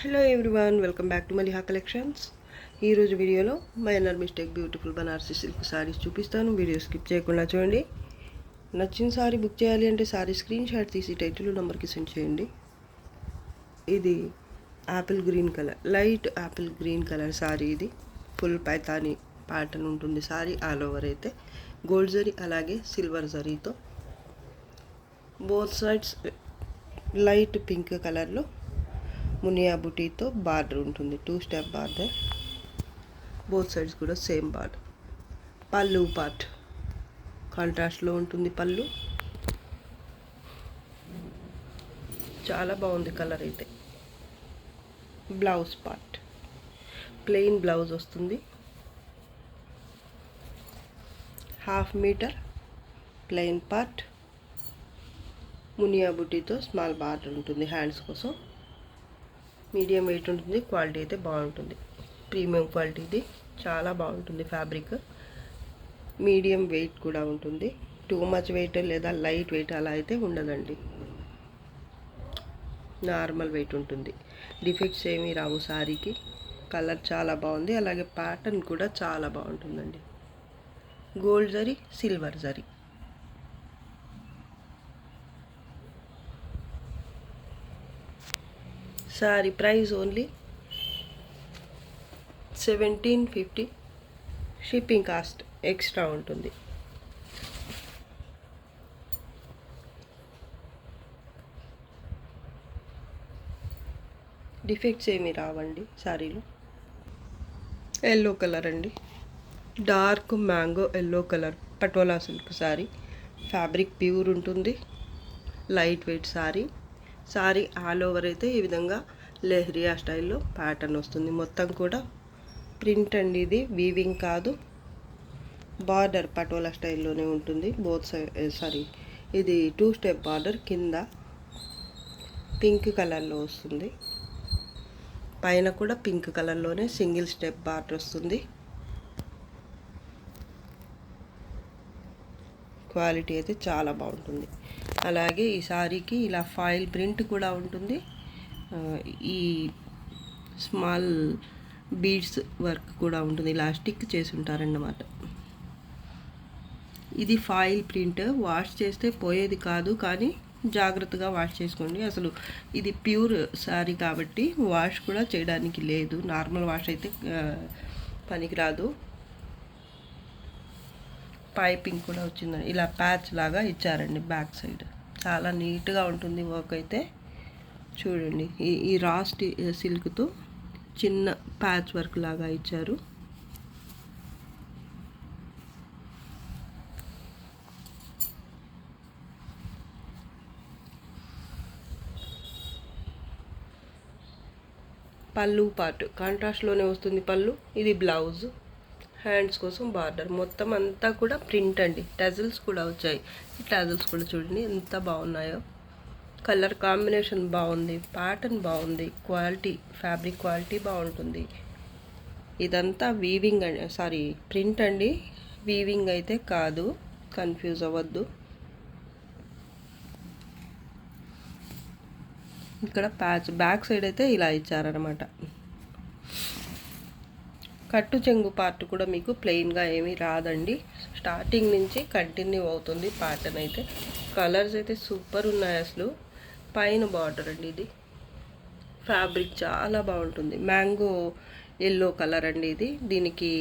Hello everyone, welcome back to Maliha collections. ఈరోజు వీడియోలో minor mistake beautiful Banarasi silk sarees చూపిస్తాను. Video skip చేయకుండా చూడండి. నచ్చిన సారీ బుక్ చేయాలి అంటే సారీ స్క్రీన్ షాట్ తీసి టైటిల్ నెంబర్కి సెండ్ చేయండి. ఇది Apple green colour, light Apple green colour sorry. ఇది ఫుల్ పైతాని ప్యాటర్న్ ఉంటుంది సారీ. ఆల్ ఓవర్ అయితే గోల్డ్ జరీ అలాగే సిల్వర్ జరీతో, బోత్ సైడ్స్ లైట్ పింక్ కలర్లో మునియా బుటీతో బార్డర్ ఉంటుంది. 2 స్టెప్ బార్డర్, బోత్ సైడ్స్ కూడా సేమ్ బార్డర్. పళ్ళు పార్ట్ కాంట్రాస్ట్లో ఉంటుంది. పళ్ళు చాలా బాగుంది కలర్ అయితే. బ్లౌజ్ పార్ట్ ప్లెయిన్ బ్లౌజ్ వస్తుంది. 1/2 మీటర్ ప్లెయిన్ పార్ట్, మునియా బుటీతో స్మాల్ బార్డర్ ఉంటుంది. హ్యాండ్స్ కోసం మీడియం వెయిట్ ఉంటుంది. క్వాలిటీ అయితే బాగుంటుంది, ప్రీమియం క్వాలిటీ. ఇది చాలా బాగుంటుంది. ఫ్యాబ్రిక్ మీడియం వెయిట్ కూడా ఉంటుంది. టూ మచ్ వెయిట్ లేదా లైట్ వెయిట్ అలా అయితే ఉండదండి, నార్మల్ వెయిట్ ఉంటుంది. డిఫెక్ట్స్ ఏమీ రావు సారీకి. కలర్ చాలా బాగుంది, అలాగే ప్యాటర్న్ కూడా చాలా బాగుంటుందండి. Gold zari, silver zari. Sari price only 1750. Shipping cost extra ఉంటుంది. డిఫెక్ట్స్ ఏమీ రావండి సారీలో. ఎల్లో కలర్ అండి, dark mango yellow colour patola silk sari. Fabric pure ఉంటుంది, light weight sari. Sari all over అయితే ఈ విధంగా లెహరియా స్టైల్లో ప్యాటర్న్ వస్తుంది. మొత్తం కూడా ప్రింట్ అండి, ఇది వీవింగ్ కాదు. బార్డర్ పటోలా స్టైల్లోనే ఉంటుంది. బోత్ సైడ్ ఇది 2 స్టెప్ బార్డర్. కింద పింక్ కలర్లో వస్తుంది, పైన కూడా పింక్ కలర్లోనే సింగిల్ స్టెప్ బార్డర్ వస్తుంది. క్వాలిటీ అయితే చాలా బాగుంటుంది. అలాగే ఈ సారీకి ఇలా ఫాయిల్ ప్రింట్ కూడా ఉంటుంది. ఈ స్మాల్ బీడ్స్ వర్క్ కూడా ఉంటుంది. ఇలా స్టిక్ చేసి ఉంటారన్నమాట. ఇది ఫాయిల్ ప్రింట్. వాష్ చేస్తే పోయేది కాదు, కానీ జాగ్రత్తగా వాష్ చేసుకోండి. అసలు ఇది ప్యూర్ సారీ కాబట్టి వాష్ కూడా చేయడానికి లేదు. నార్మల్ వాష్ అయితే పనికిరాదు. పైపింగ్ కూడా వచ్చిందండి, ఇలా ప్యాచ్ లాగా ఇచ్చారండి బ్యాక్ సైడ్. చాలా నీట్గా ఉంటుంది వర్క్ అయితే. చూడండి, ఈ రాస్ట్ సిల్క్తో చిన్న ప్యాచ్ వర్క్ లాగా ఇచ్చారు. పళ్ళు పార్ట్ కాంట్రాస్ట్లోనే వస్తుంది పళ్ళు. ఇది బ్లౌజ్. హ్యాండ్స్ కోసం బార్డర్. మొత్తం అంతా కూడా ప్రింట్ అండి. టజిల్స్ కూడా వచ్చాయి. ఈ టజిల్స్ కూడా చూడండి ఎంత బాగున్నాయో. కలర్ కాంబినేషన్ బాగుంది, ప్యాటర్న్ బాగుంది, క్వాలిటీ ఫ్యాబ్రిక్ క్వాలిటీ బాగుంటుంది. ఇదంతా వీవింగ్ అండి, సారీ ప్రింట్ అండి, వీవింగ్ అయితే కాదు, కన్ఫ్యూజ్ అవ్వద్దు. ఇక్కడ ప్యాచ్ బ్యాక్ సైడ్ అయితే ఇలా ఇచ్చారనమాట. కట్టు చెంగు పార్ట్ కూడా మీకు ప్లెయిన్గా ఏమీ రాదండి. స్టార్టింగ్ నుంచి కంటిన్యూ అవుతుంది ప్యాటర్న్ అయితే. కలర్స్ అయితే సూపర్ ఉన్నాయి అసలు. పైన బార్డర్ అండి, ఇది ఫ్యాబ్రిక్ చాలా బాగుంటుంది. మ్యాంగో ఎల్లో కలర్ అండి ఇది. దీనికి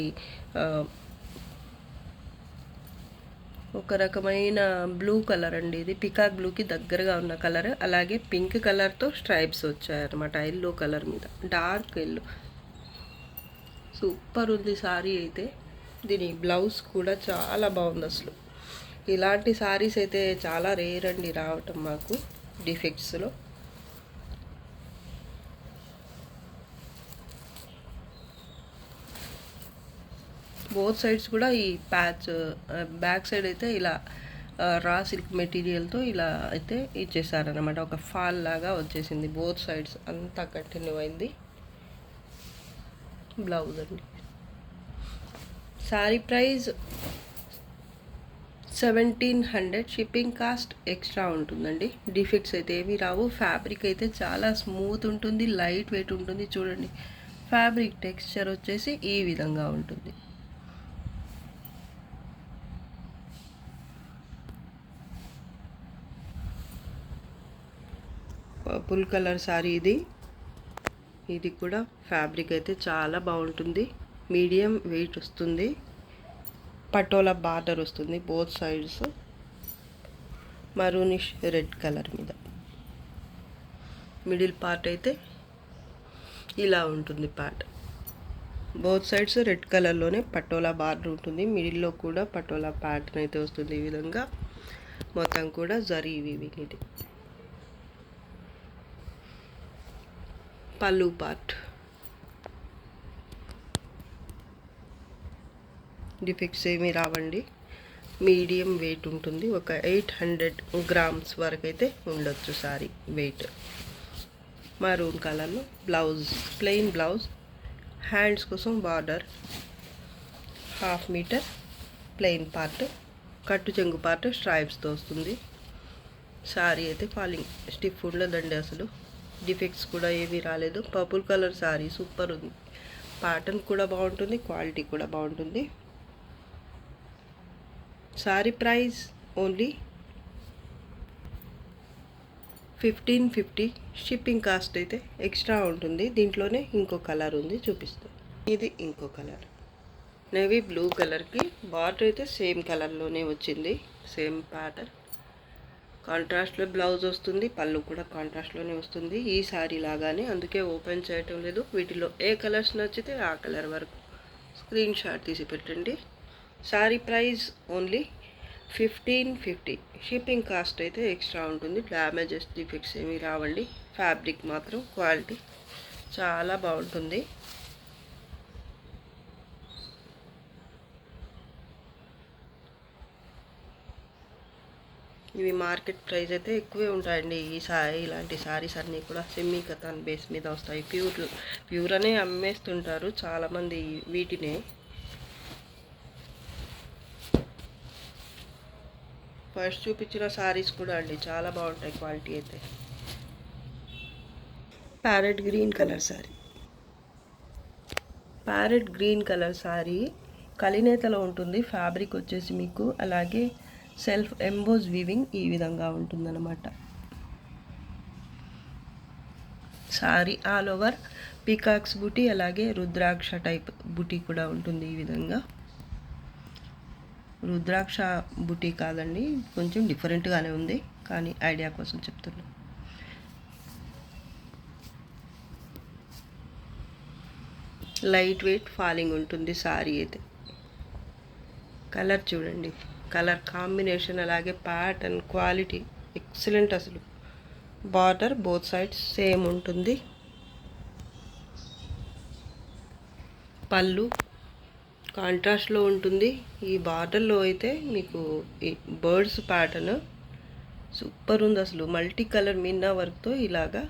ఒక రకమైన బ్లూ కలర్ అండి, ఇది పికాక్ బ్లూకి దగ్గరగా ఉన్న కలర్. అలాగే పింక్ కలర్తో స్ట్రైప్స్ వచ్చాయన్నమాట ఎల్లో కలర్ మీద, డార్క్ ఎల్లో. సూపర్ ఉంది సారీ అయితే. దీని బ్లౌజ్ కూడా చాలా బాగుంది అసలు. ఇలాంటి సారీస్ అయితే చాలా రేర్ అండి రావటం మాకు డిఫెక్ట్స్లో. బోత్ సైడ్స్ కూడా ఈ ప్యాచ్ బ్యాక్ సైడ్ అయితే ఇలా రా సిల్క్ మెటీరియల్తో ఇలా అయితే ఇచ్చేసారనమాట. ఒక ఫాల్ లాగా వచ్చేసింది. బోత్ సైడ్స్ అంతా కంటిన్యూ అయింది. బ్లౌజ్ అండి. Sorry price 1700 shipping cost extra ఉంటుందండి. డిఫెక్ట్స్ అయితే ఏమీ రావు. ఫ్యాబ్రిక్ అయితే చాలా స్మూత్ ఉంటుంది, లైట్ వెయిట్ ఉంటుంది. చూడండి, ఫ్యాబ్రిక్ టెక్స్చర్ వచ్చేసి ఈ విధంగా ఉంటుంది. పర్పుల్ కలర్ సారీ ఇది కూడా ఫ్యాబ్రిక్ అయితే చాలా బాగుంటుంది. మీడియం వెయిట్ వస్తుంది. పటోలా బార్డర్ వస్తుంది both sides. Maroonish red colour మీద మిడిల్ పార్ట్ అయితే ఇలా ఉంటుంది. పార్ట్ బోత్ సైడ్స్ రెడ్ కలర్లోనే పటోలా బార్డర్ ఉంటుంది. మిడిల్లో కూడా పటోలా ప్యాటర్న్ అయితే వస్తుంది. ఈ విధంగా మొత్తం కూడా జరీ వీవింగ్. ఇది పళ్ళు పార్ట్. డిఫెక్ట్స్ ఏమీ రావండి. మీడియం వెయిట్ ఉంటుంది. ఒక 800 గ్రామ్స్ వరకు అయితే ఉండొచ్చు సారీ వెయిట్. మరూన్ కలర్లో బ్లౌజ్, ప్లెయిన్ బ్లౌజ్. హ్యాండ్స్ కోసం బార్డర్ 1/2 మీటర్ ప్లెయిన్ పార్ట్. కట్టు చెంగు పార్ట్ స్ట్రైప్స్తో వస్తుంది. సారీ అయితే ఫాలింగ్ స్టిఫ్ ఉండదండి అసలు. డిఫెక్ట్స్ కూడా ఏమీ రాలేదు. పర్పుల్ కలర్ సారీ సూపర్ ఉంది. ప్యాటర్న్ కూడా బాగుంటుంది, క్వాలిటీ కూడా బాగుంటుంది. Sorry price only 1550. Shipping cost అయితే ఎక్స్ట్రా ఉంటుంది. దీంట్లోనే ఇంకో కలర్ ఉంది, చూపిస్తాను. ఇది ఇంకో కలర్, నేవీ బ్లూ కలర్కి బార్డర్ అయితే సేమ్ కలర్లోనే వచ్చింది. Same pattern. కాంట్రాస్ట్లో బ్లౌజ్ వస్తుంది. పళ్ళు కూడా కాంట్రాస్ట్లోనే వస్తుంది ఈ సారీ లాగానే. అందుకే ఓపెన్ చేయటం లేదు. వీటిలో ఏ కలర్స్ నచ్చితే ఆ కలర్ వరకు స్క్రీన్ షాట్ తీసి పెట్టండి. Sorry price only 1550. Shipping cost అయితే ఎక్స్ట్రా ఉంటుంది. డ్యామేజెస్, డిఫెక్ట్స్ ఏమీ రావండి. ఫ్యాబ్రిక్ మాత్రం క్వాలిటీ చాలా బాగుంటుంది. ఇవి మార్కెట్ ప్రైస్ అయితే ఎక్కువే ఉంటాయండి. ఇలాంటి సారీస్ అన్నీ కూడా సెమీ కథాన్ బేస్ మీద వస్తాయి. ప్యూర్ అనే అమ్మేస్తుంటారు చాలామంది వీటినే. ఫస్ట్ చూపించిన సారీస్ కూడా అండి చాలా బాగుంటాయి క్వాలిటీ అయితే. Parrot green colour sari. Parrot green colour sari కలినేతలో ఉంటుంది. ఫ్యాబ్రిక్ వచ్చేసి మీకు అలాగే సెల్ఫ్ ఎంబోజ్ వీవింగ్ ఈ విధంగా ఉంటుందన్నమాట. సారీ ఆల్ ఓవర్ పీకాక్స్ బుటీ అలాగే రుద్రాక్ష టైప్ బుటీ కూడా ఉంటుంది. ఈ విధంగా రుద్రాక్ష బుటీ కాదండి, కొంచెం డిఫరెంట్గానే ఉంది, కానీ ఐడియా కోసం చెప్తున్నా. లైట్ వెయిట్ ఫాలింగ్ ఉంటుంది సారీ అయితే. కలర్ చూడండి, కలర్ కాంబినేషన్ అలాగే ప్యాటర్న్ క్వాలిటీ ఎక్సలెంట్ అసలు. బార్డర్ బోత్ సైడ్స్ సేమ్ ఉంటుంది. పళ్ళు కాంట్రాస్ట్లో ఉంటుంది. ఈ బార్డర్లో అయితే మీకు ఈ బర్డ్స్ ప్యాటర్న్ సూపర్ ఉంది అసలు. మల్టీ కలర్ మీనా వర్క్తో ఇలాగా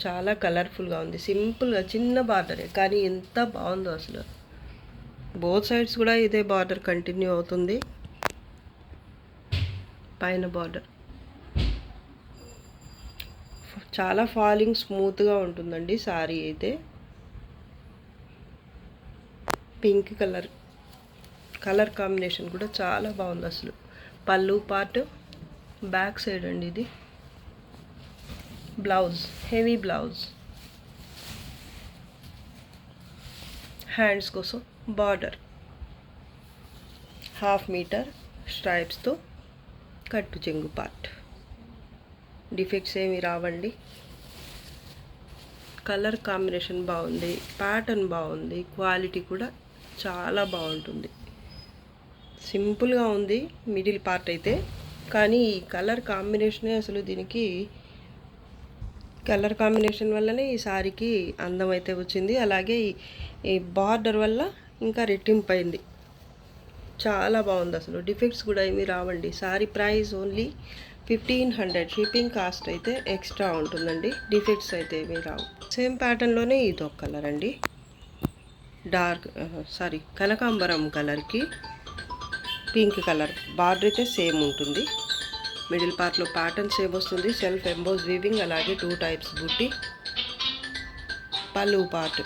చాలా కలర్ఫుల్గా ఉంది. సింపుల్గా చిన్న బార్డరే కానీ ఎంత బాగుందో అసలు. బోత్ సైడ్స్ కూడా ఇదే బార్డర్ కంటిన్యూ అవుతుంది. పైన బార్డర్ చాలా ఫాలింగ్ స్మూత్గా ఉంటుందండి సారీ అయితే. పింక్ కలర్ కాంబినేషన్ కూడా చాలా బాగుంది అసలు. పళ్ళు పార్ట్ బ్యాక్ సైడ్ అండి ఇది. Blouse heavy blouse. హ్యాండ్స్ కోసం బార్డర్ 1/2 మీటర్ స్ట్రైప్స్తో కట్టు చెంగు పార్ట్. డిఫెక్ట్స్ ఏమి రావండి. కలర్ కాంబినేషన్ బాగుంది, ప్యాటర్న్ బాగుంది, క్వాలిటీ కూడా చాలా బాగుంటుంది. సింపుల్గా ఉంది మిడిల్ పార్ట్ అయితే, కానీ ఈ కలర్ కాంబినేషనే అసలు దీనికి కలర్ కాంబినేషన్ వల్లనే ఈ సారీకి అందం అయితే వచ్చింది. అలాగే ఈ బార్డర్ వల్ల ఇంకా రెట్టింపు అయింది. చాలా బాగుంది అసలు. డిఫెక్ట్స్ కూడా ఏమీ రావండి. Sorry price only 1500. Shipping cost అయితే ఎక్స్ట్రా ఉంటుందండి. డిఫెక్ట్స్ అయితే ఏమీ రావు. సేమ్ ప్యాటర్న్లోనే ఇదొక కలర్ అండి. కనకాంబరం కలర్కి పింక్ కలర్. బార్డర్ అయితే సేమ్ ఉంటుంది. మిడిల్ పార్ట్లో ప్యాటర్న్ సేమ్ వస్తుంది. సెల్ఫ్ ఎంబోస్ వీవింగ్, అలాగే 2 టైప్స్ బుట్టి. పళ్ళు పార్ట్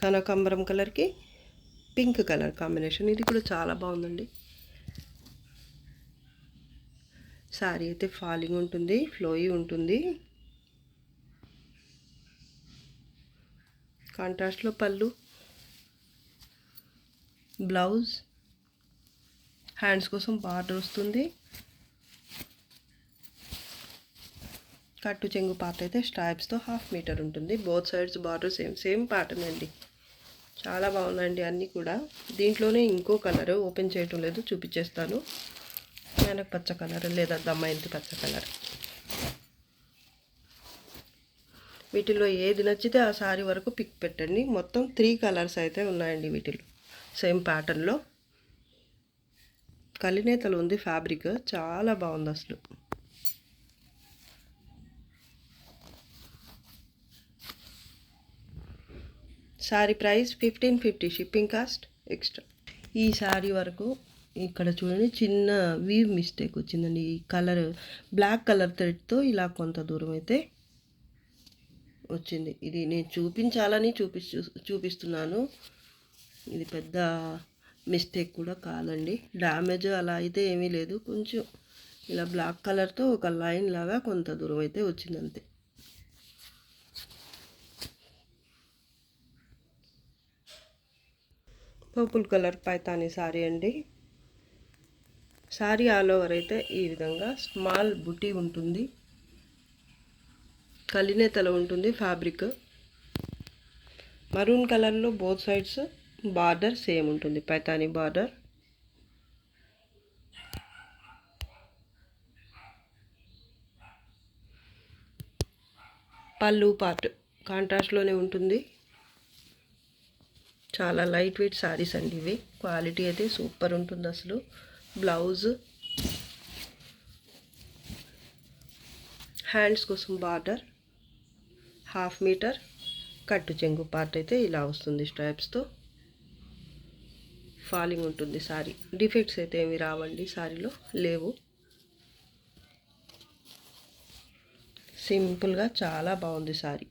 కనకాంబరం కలర్కి పింక్ కలర్ కాంబినేషన్. ఇది కూడా చాలా బాగుందండి. శారీ అయితే ఫాలింగ్ ఉంటుంది, ఫ్లోయి ఉంటుంది. కాంట్రాస్ట్లో పళ్ళు, బ్లౌజ్, హ్యాండ్స్ కోసం బార్డర్ వస్తుంది. కట్టు చెంగు పార్ట్ అయితే స్ట్రైప్స్తో 1/2 మీటర్ ఉంటుంది. Both sides border same pattern అండి. చాలా బాగుందండి అన్నీ కూడా. దీంట్లోనే ఇంకో కలర్ ఓపెన్ చేయటం లేదు, చూపించేస్తాను. వెనక పచ్చ కలర్ లేదా దమ్మాయింతి పచ్చ కలర్. వీటిలో ఏది నచ్చితే ఆ సారీ వరకు పిక్ పెట్టండి. మొత్తం 3 కలర్స్ అయితే ఉన్నాయండి వీటిలో. సేమ్ ప్యాటర్న్లో కలినేతలు ఉంది. ఫ్యాబ్రిక్ చాలా బాగుంది అసలు. Sari price 1550, shipping cost extra. ఈ శారీ వరకు ఇక్కడ చూడండి చిన్న వీవ్ మిస్టేక్ వచ్చిందండి. ఈ కలర్ బ్లాక్ కలర్ థ్రెడ్తో ఇలా కొంత దూరం అయితే వచ్చింది. ఇది నేను చూపించాలని చూపిస్తున్నాను. ఇది పెద్ద మిస్టేక్ కూడా కాదండి. డ్యామేజ్ అలా అయితే ఏమీ లేదు. కొంచెం ఇలా బ్లాక్ కలర్తో ఒక లైన్ లాగా కొంత దూరం అయితే వచ్చింది అంతే. పర్పుల్ కలర్ పైతాని శారీ అండి. శారీ ఆల్ ఓవర్ అయితే ఈ విధంగా స్మాల్ బుటీ ఉంటుంది. కలినేతల ఉంటుంది ఫ్యాబ్రిక్. మరూన్ కలర్లో బోత్ సైడ్స్ బార్డర్ సేమ్ ఉంటుంది, పైతాని బార్డర్. పళ్ళు పార్ట్ కాంట్రాస్ట్లోనే ఉంటుంది. చాలా లైట్ వెయిట్ శారీస్ అండి ఇవి. క్వాలిటీ అయితే సూపర్ ఉంటుంది అసలు. బ్లౌజ్, హ్యాండ్స్ కోసం బార్డర్ 1/2 మీటర్. కట్టు చెంగు పార్ట్ అయితే ఇలా వస్తుంది స్ట్రైప్స్తో. ఫాలింగ్ ఉంటుంది శారీ. డిఫెక్ట్స్ అయితే ఏమి రావండి శారీలో, లేవు. సింపుల్గా చాలా బాగుంది sari.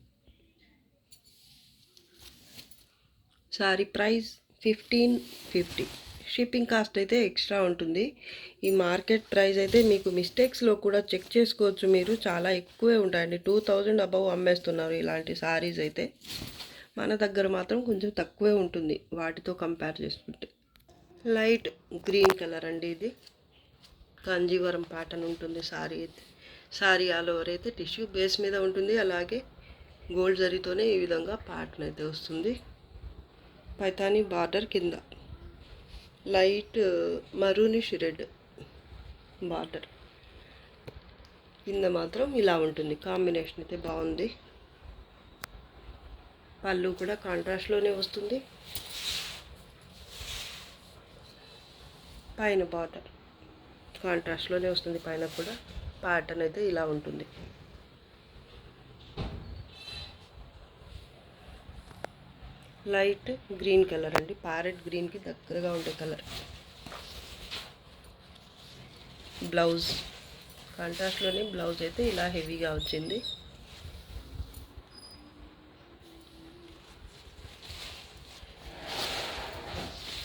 Sari price 1550, shipping cost అయితే ఎక్స్ట్రా ఉంటుంది. ఈ మార్కెట్ ప్రైస్ అయితే మీకు మిస్టేక్స్లో కూడా చెక్ చేసుకోవచ్చు మీరు. చాలా ఎక్కువే ఉంటాయండి. 2000 అబవ్ అమ్మేస్తున్నారు ఇలాంటి శారీస్ అయితే. మన దగ్గర మాత్రం కొంచెం తక్కువే ఉంటుంది వాటితో కంపేర్ చేసుకుంటే. లైట్ గ్రీన్ కలర్ అండి ఇది. కంజీవరం ప్యాటర్న్ ఉంటుంది శారీ అయితే. శారీ ఆల్ ఓవర్ అయితే టిష్యూ బేస్ మీద ఉంటుంది. అలాగే గోల్డ్ జరీతోనే ఈ విధంగా ప్యాటర్న్ అయితే వస్తుంది. పైతాని బార్డర్ కింద లైట్ మరూనిష్ రెడ్ బార్డర్. కింద మాత్రం ఇలా ఉంటుంది. కాంబినేషన్ అయితే బాగుంది. పళ్ళు కూడా కాంట్రాస్ట్లోనే వస్తుంది. పైన బార్డర్ కాంట్రాస్ట్లోనే వస్తుంది. పైన కూడా ప్యాటర్న్ అయితే ఇలా ఉంటుంది. లైట్ గ్రీన్ కలర్ అండి. ప్యారెట్ గ్రీన్కి దగ్గరగా ఉండే కలర్. బ్లౌజ్ కాంట్రాస్ట్లోనే బ్లౌజ్ అయితే ఇలా హెవీగా వచ్చింది.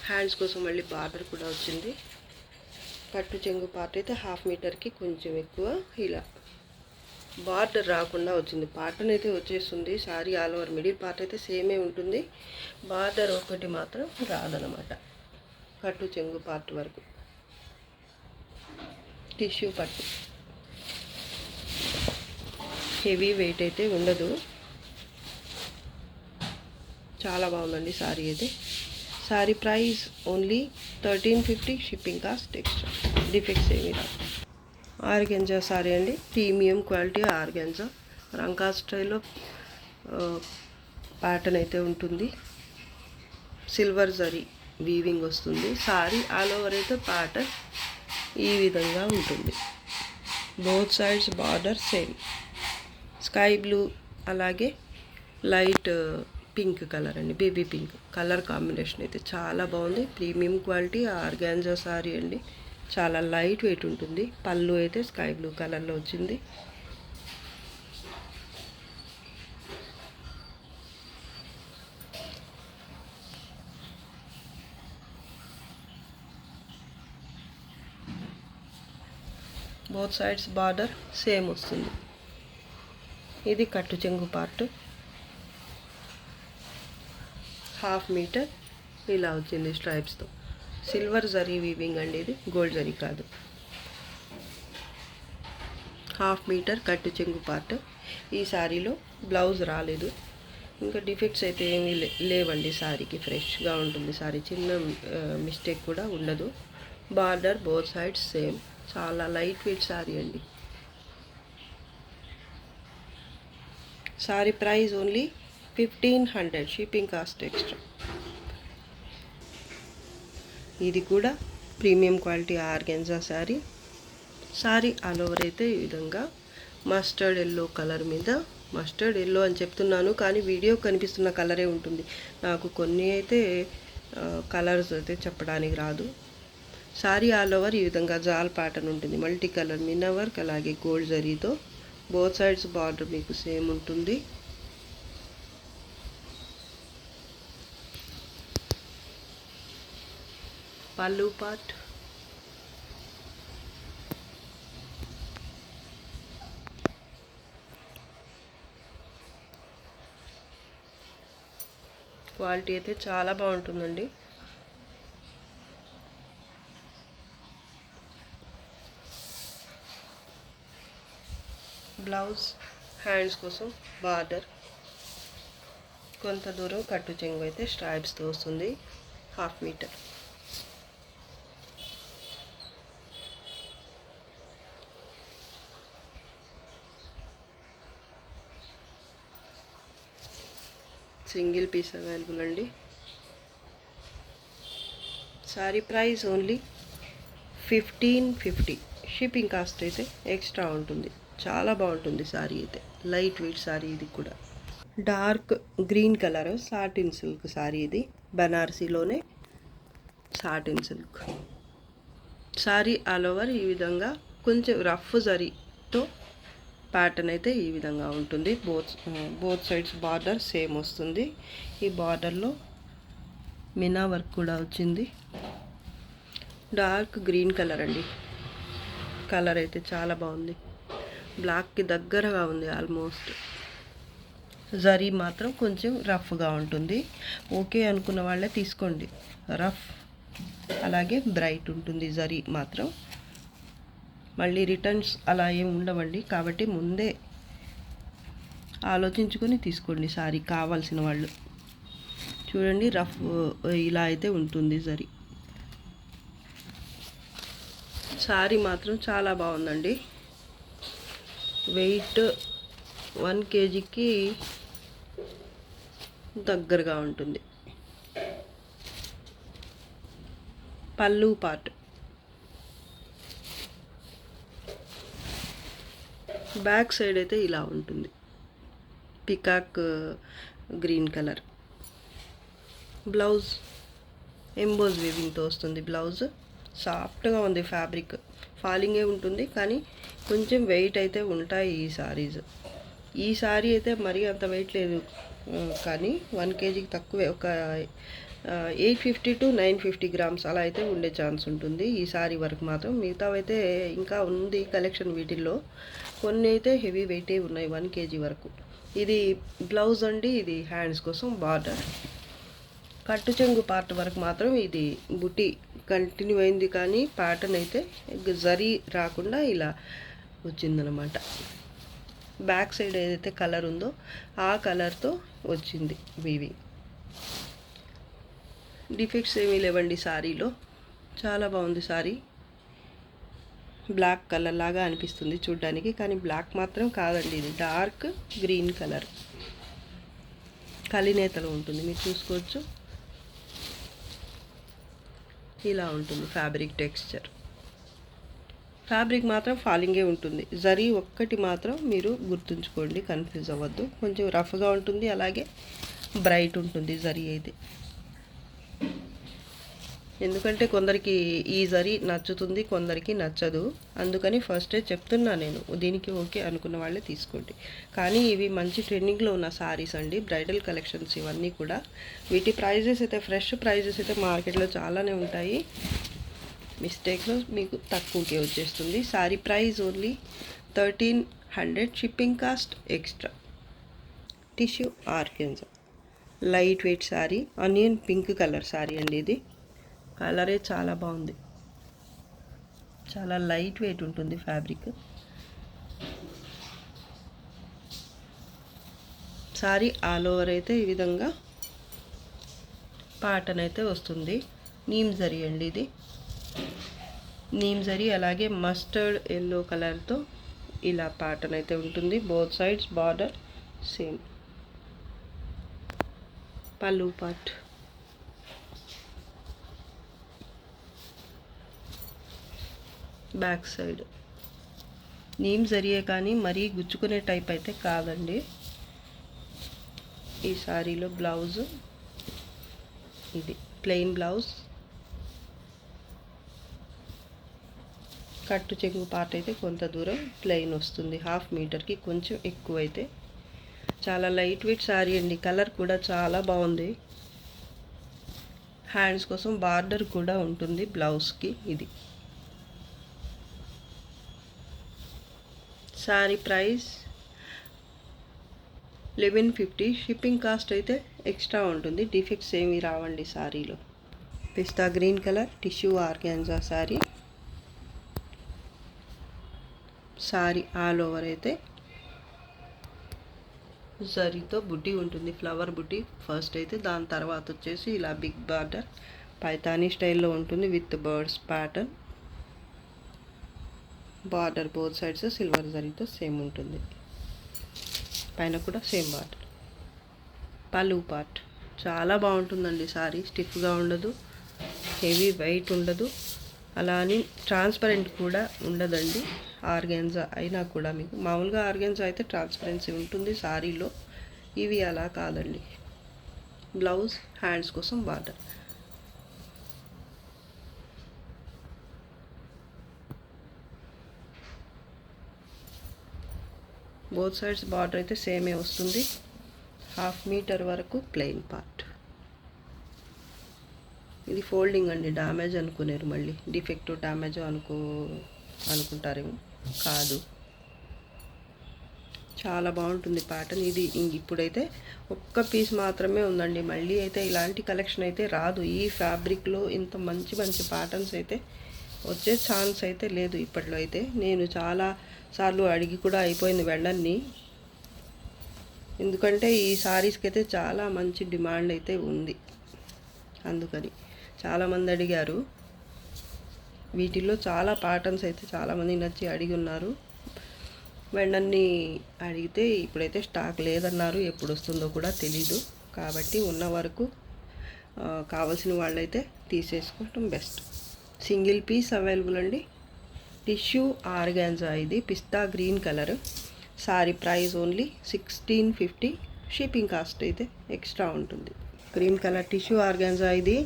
హ్యాండ్స్ కోసం మళ్ళీ బార్డర్ కూడా వచ్చింది. కట్టు చెంగు పార్ట్ అయితే 1/2 మీటర్కి కొంచెం ఎక్కువ ఇలా బార్డర్ రాకుండా వచ్చింది. ప్యాటర్న్ అయితే వచ్చేస్తుంది. Sari all over middle part అయితే సేమే ఉంటుంది. బార్డర్ ఒకటి మాత్రం రాదనమాట. కట్టు చెంగు పార్ట్ వరకు టిష్యూ పట్టు. హెవీ వెయిట్ అయితే ఉండదు. చాలా బాగుందండి శారీ అయితే. Sari price only 1350, shipping cost extra. Defects ఏమీ రావు. ఆర్గెంజా శారీ అండి. Premium quality organza. రంకా స్టైల్లో ప్యాటర్న్ అయితే ఉంటుంది. సిల్వర్ జరీ వీవింగ్ వస్తుంది. శారీ ఆల్ ఓవర్ అయితే ప్యాటర్న్ ఈ విధంగా ఉంటుంది. Both sides border same. Sky blue అలాగే లైట్ పింక్ కలర్ అండి, బేబీ పింక్ కలర్ కాంబినేషన్ అయితే చాలా బాగుంది. ప్రీమియం క్వాలిటీ ఆర్గాన్జా సారీ అండి, చాలా లైట్ వెయిట్ ఉంటుంది. పళ్ళు అయితే స్కై బ్లూ కలర్లో వచ్చింది. బోత్ సైడ్స్ బార్డర్ సేమ్ వస్తుంది. ఇది కట్టు చెంగు పార్ట్, 1/2 మీటర్ ఇలా వచ్చింది స్ట్రైప్స్తో. సిల్వర్ జరీ వీవింగ్ అండి, ఇది గోల్డ్ జరీ కాదు. 1/2 మీటర్ కట్టు చెంగు పార్ట్. ఈ శారీలో బ్లౌజ్ రాలేదు. ఇంకా డిఫెక్ట్స్ అయితే ఏమీ లేవండి. శారీకి ఫ్రెష్గా ఉంటుంది శారీ, చిన్న మిస్టేక్ కూడా ఉండదు. బార్డర్ బోత్ సైడ్స్ సేమ్, చాలా లైట్ వెయిట్ శారీ అండి. Sari price only 1500, shipping cost extra. ఇది కూడా premium quality organza sari. Sari all over అయితే ఈ విధంగా మస్టర్డ్ ఎల్లో కలర్ మీద, మస్టర్డ్ ఎల్లో అని చెప్తున్నాను కానీ వీడియో కనిపిస్తున్న కలరే ఉంటుంది. నాకు కొన్ని అయితే కలర్స్ అయితే చెప్పడానికి రాదు. శారీ ఆల్ ఓవర్ ఈ విధంగా జాల్ ప్యాటర్న్ ఉంటుంది, మల్టీ కలర్ మినా వర్క్, అలాగే గోల్డ్ జరీతో. బోత్ సైడ్స్ బార్డర్ మీకు సేమ్ ఉంటుంది. పళ్ళు పార్ట్, క్వాలిటీ అయితే చాలా బాగుంటుందండి. బ్లౌజ్ హ్యాండ్స్ కోసం బార్డర్, కొంత దూరం కట్టు చెంగు అయితే స్ట్రైప్స్తో వస్తుంది, 1/2 మీటర్. సింగిల్ పీస్ అవైలబుల్ అండి. Sorry price only 1550, shipping cost అయితే ఎక్స్ట్రా ఉంటుంది. చాలా బాగుంటుంది సారీ అయితే, లైట్ వెయిట్ సారీ. ఇది కూడా dark green colour satin silk sari, ఇది బనారసీలోనే satin silk sari. All over ఈ విధంగా కొంచెం రఫ్ జరీతో ప్యాటర్న్ అయితే ఈ విధంగా ఉంటుంది. బోత్ సైడ్స్ బార్డర్ సేమ్ వస్తుంది. ఈ బార్డర్లో మినా వర్క్ కూడా వచ్చింది. డార్క్ గ్రీన్ కలర్ అండి, కలర్ అయితే చాలా బాగుంది. బ్లాక్కి దగ్గరగా ఉంది ఆల్మోస్ట్. జరీ మాత్రం కొంచెం రఫ్గా ఉంటుంది. ఓకే అనుకున్న వాళ్ళే తీసుకోండి. రఫ్ అలాగే బ్రైట్ ఉంటుంది జరీ మాత్రం. మళ్ళీ రిటర్న్స్ అలా ఏమి ఉండవండి, కాబట్టి ముందే ఆలోచించుకొని తీసుకోండి సారీ కావాల్సిన వాళ్ళు. చూడండి రఫ్ ఇలా అయితే ఉంటుంది జరీ. సారీ మాత్రం చాలా బాగుందండి. వెయిట్ 1 kgకి దగ్గరగా ఉంటుంది. పళ్ళు పార్ట్, బ్యాక్ సైడ్ అయితే ఇలా ఉంటుంది, peacock green colour. Blouse emboss వీవింగ్తో వస్తుంది. బ్లౌజ్ సాఫ్ట్గా ఉంది, ఫ్యాబ్రిక్ ఫాలింగే ఉంటుంది కానీ కొంచెం వెయిట్ అయితే ఉంటాయి ఈ సారీస్. ఈ సారీ అయితే మరీ అంత వెయిట్ లేదు కానీ 1 kgకి తక్కువే, ఒక 850 to 950 grams అలా అయితే ఉండే ఛాన్స్ ఉంటుంది ఈ సారీ వరకు మాత్రం. మిగతావైతే ఇంకా ఉంది కలెక్షన్, వీటిల్లో కొన్ని అయితే హెవీ వెయిటే ఉన్నాయి 1 kg వరకు. ఇది బ్లౌజ్ అండి, ఇది హ్యాండ్స్ కోసం బార్డర్. కట్టు చెంగు పార్ట్ వరకు మాత్రం ఇది బుటీ కంటిన్యూ అయింది కానీ ప్యాటర్న్ అయితే జరీ రాకుండా ఇలా వచ్చిందనమాట. బ్యాక్ సైడ్ ఏదైతే కలర్ ఉందో ఆ కలర్తో వచ్చింది వీవింగ్. డిఫెక్ట్స్ ఏమీ లేవండి సారీలో, చాలా బాగుంది సారీ. బ్లాక్ కలర్ లాగా అనిపిస్తుంది చూడ్డానికి కానీ బ్లాక్ మాత్రం కాదండి, ఇది డార్క్ గ్రీన్ కలర్ కలినేతలో ఉంటుంది. మీరు చూసుకోవచ్చు, ఇలా ఉంటుంది ఫ్యాబ్రిక్ టెక్స్చర్. ఫ్యాబ్రిక్ మాత్రం ఫాలింగే ఉంటుంది. జరీ ఒక్కటి మాత్రం మీరు గుర్తుంచుకోండి, కన్ఫ్యూజ్ అవ్వద్దు. కొంచెం రఫ్గా ఉంటుంది, అలాగే బ్రైట్ ఉంటుంది జరీ అయితే. ఎందుకంటే కొందరికి ఈ జరీ నచ్చుతుంది, కొందరికి నచ్చదు. అందుకని ఫస్టే చెప్తున్నా నేను, దీనికి ఓకే అనుకున్న వాళ్ళే తీసుకోండి. కానీ ఇవి మంచి ట్రెండింగ్లో ఉన్న సారీస్ అండి, బ్రైడల్ కలెక్షన్స్ ఇవన్నీ కూడా. వీటి ప్రైజెస్ అయితే ఫ్రెష్ ప్రైజెస్ అయితే మార్కెట్లో చాలానే ఉంటాయి. మిస్టేక్లో మీకు తక్కువకే వచ్చేస్తుంది. Sorry price only 1300, shipping cost extra. Tissue organza light weight sorry, onion pink colour sorry అండి. ఇది కలరే చాలా బాగుంది, చాలా లైట్ వెయిట్ ఉంటుంది ఫ్యాబ్రిక్. సారీ ఆల్ ఓవర్ అయితే ఈ విధంగా ప్యాటర్న్ అయితే వస్తుంది. నీమ్ జరీ అండి ఇది, నీమ్ జరీ. అలాగే మస్టర్డ్ ఎల్లో కలర్తో ఇలా ప్యాటర్న్ అయితే ఉంటుంది. Both sides border same. పళ్ళు పార్ట్, బ్యాక్ సైడ్ నీమ్ జరియే కానీ మరీ గుచ్చుకునే టైప్ అయితే కాదండి. ఈ సారీలో బ్లౌజ్ ఇది ప్లెయిన్ బ్లౌజ్, కట్టు చెంగు పార్ట్ అయితే కొంత దూరం ప్లెయిన్ వస్తుంది, 1/2 మీటర్కి కొంచెం ఎక్కువైతే. చాలా లైట్ వెయిట్ సారీ అండి, కలర్ కూడా చాలా బాగుంది. హ్యాండ్స్ కోసం బార్డర్ కూడా ఉంటుంది బ్లౌజ్కి. ఇది సారీ ప్రైస్ 1150, షిప్పింగ్ కాస్ట్ అయితే ఎక్స్ట్రా ఉంటుంది. డిఫెక్ట్స్ ఏమీ రావండి సారీలో. Pista green colour tissue organza sari. Sari all over అయితే జరీతో బుట్టి ఉంటుంది, ఫ్లవర్ బుట్టి ఫస్ట్ అయితే. దాని తర్వాత వచ్చేసి ఇలా బిగ్ బార్డర్ పైతానీ స్టైల్లో ఉంటుంది with birds pattern. Border both sides silver జరీతో సేమ్ ఉంటుంది, పైన కూడా సేమ్ బార్డర్. పళ్ళు పార్ట్ చాలా బాగుంటుందండి సారీ, స్టిఫ్గా ఉండదు, హెవీ వెయిట్ ఉండదు, అలా అని ట్రాన్స్పరెంట్ కూడా ఉండదండి. ఆర్గాన్జా అయినా కూడా మీకు మామూలుగా ఆర్గాన్జా అయితే ట్రాన్స్పరెన్సీ ఉంటుంది సారీలో, ఇవి అలా కాదండి. బ్లౌజ్ హ్యాండ్స్ కోసం బార్డర్. బోత్ సైడ్స్ బార్డర్ అయితే సేమే వస్తుంది, 1/2 మీటర్ వరకు ప్లెయిన్ పార్ట్. ఇది ఫోల్డింగ్ అండి, డ్యామేజ్ అనుకునేరు, మళ్ళీ డిఫెక్ట్ డ్యామేజ్ అనుకుంటారేమో, కాదు. చాలా బాగుంటుంది ప్యాటర్న్ ఇది. ఇప్పుడైతే ఒక్క పీస్ మాత్రమే ఉందండి, మళ్ళీ అయితే ఇలాంటి కలెక్షన్ అయితే రాదు. ఈ ఫ్యాబ్రిక్లో ఇంత మంచి మంచి ప్యాటర్న్స్ అయితే వచ్చే ఛాన్స్ అయితే లేదు ఇప్పట్లో అయితే. నేను చాలా సార్లు అడిగి కూడా అయిపోయింది వెళ్ళని, ఎందుకంటే ఈ సారీస్కి అయితే చాలా మంచి డిమాండ్ అయితే ఉంది. అందుకని చాలామంది అడిగారు. వీటిల్లో చాలా ప్యాటర్న్స్ అయితే చాలామంది నచ్చి అడిగి ఉన్నారు. వెండన్ని అడిగితే ఇప్పుడైతే స్టాక్ లేదన్నారు, ఎప్పుడు వస్తుందో కూడా తెలీదు. కాబట్టి ఉన్న వరకు కావాల్సిన వాళ్ళైతే తీసేసుకోవటం బెస్ట్. సింగిల్ పీస్ అవైలబుల్ అండి. టిష్యూ ఆర్గాన్జా ఇది pista green colour. Sari price only 1650, shipping cost అయితే ఎక్స్ట్రా ఉంటుంది. గ్రీన్ కలర్ టిష్యూ ఆర్గాన్జా ఇది.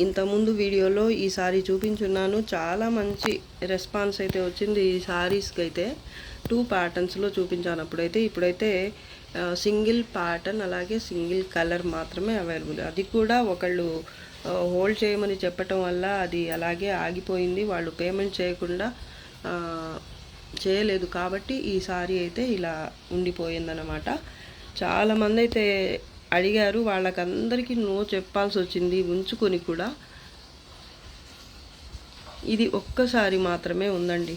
ఇంతకుముందు వీడియోలో ఈ సారీ చూపించున్నాను, చాలా మంచి రెస్పాన్స్ అయితే వచ్చింది ఈ సారీస్కి అయితే. 2 ప్యాటర్న్స్లో చూపించాను అప్పుడైతే. ఇప్పుడైతే సింగిల్ ప్యాటర్న్ అలాగే సింగిల్ కలర్ మాత్రమే అవైలబుల్. అది కూడా ఒకళ్ళు హోల్డ్ చేయమని చెప్పటం వల్ల అది అలాగే ఆగిపోయింది, వాళ్ళు పేమెంట్ చేయకుండా చేయలేదు. కాబట్టి ఈ సారీ అయితే ఇలా ఉండిపోయిందన్నమాట. చాలామంది అయితే అడిగారు, వాళ్ళకందరికీ నో చెప్పాల్సి వచ్చింది ఉంచుకొని కూడా. ఇది ఒక్కసారి మాత్రమే ఉందండి.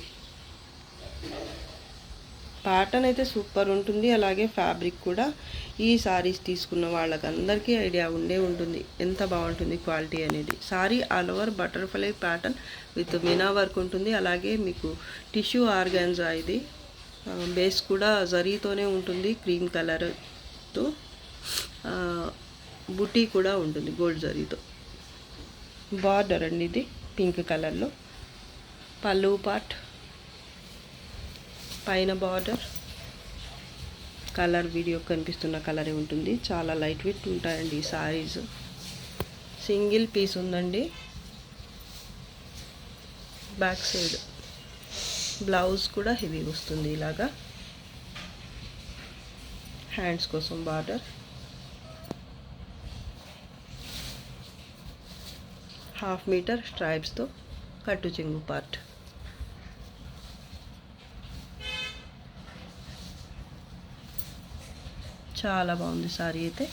ప్యాటర్న్ అయితే సూపర్ ఉంటుంది, అలాగే ఫ్యాబ్రిక్ కూడా. ఈ సారీస్ తీసుకున్న వాళ్ళకందరికీ ఐడియా ఉండే ఉంటుంది ఎంత బాగుంటుంది క్వాలిటీ అనేది. Sorry all over butterfly pattern with Meena work ఉంటుంది. అలాగే మీకు టిష్యూ ఆర్గాన్జా ఇది. బేస్ కూడా జరీతోనే ఉంటుంది, క్రీమ్ కలర్తో. బుటీ కూడా ఉంటుంది గోల్డ్ జరీతో. బార్డర్ అండి ఇది పింక్ కలర్లో. పళ్ళు పార్ట్, పైన బార్డర్, కలర్ వీడియో కనిపిస్తున్న కలరే ఉంటుంది. చాలా లైట్ వెయిట్ ఉంటాయండి ఈ సారీస్. సింగిల్ పీస్ ఉందండి. బ్యాక్ సైడ్ బ్లౌజ్ కూడా హెవీ వస్తుంది ఇలాగా. హ్యాండ్స్ కోసం బార్డర్, హాఫ్ మీటర్ స్ట్రైప్స్తో కట్టు చెంగు పార్ట్. చాలా బాగుంది సారీ అయితే.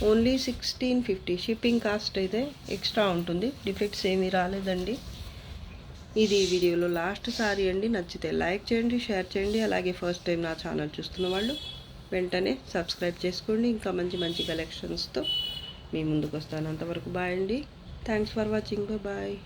ఓన్లీ 1650. షిప్పింగ్ కాస్ట్ అయితే ఎక్స్ట్రా ఉంటుంది. డిఫెక్ట్స్ ఏమీ రాలేదండి. ఇది వీడియోలో లాస్ట్ సారీ అండి. నచ్చితే లైక్ చేయండి, షేర్ చేయండి. అలాగే ఫస్ట్ టైం నా ఛానల్ చూస్తున్న వాళ్ళు వెంటనే సబ్స్క్రైబ్ చేసుకోండి. ఇంకా మంచి మంచి కలెక్షన్స్తో మీ ముందుకు వస్తాను. అంతవరకు బాయ్ అండి. Thanks for watching. బాయ్.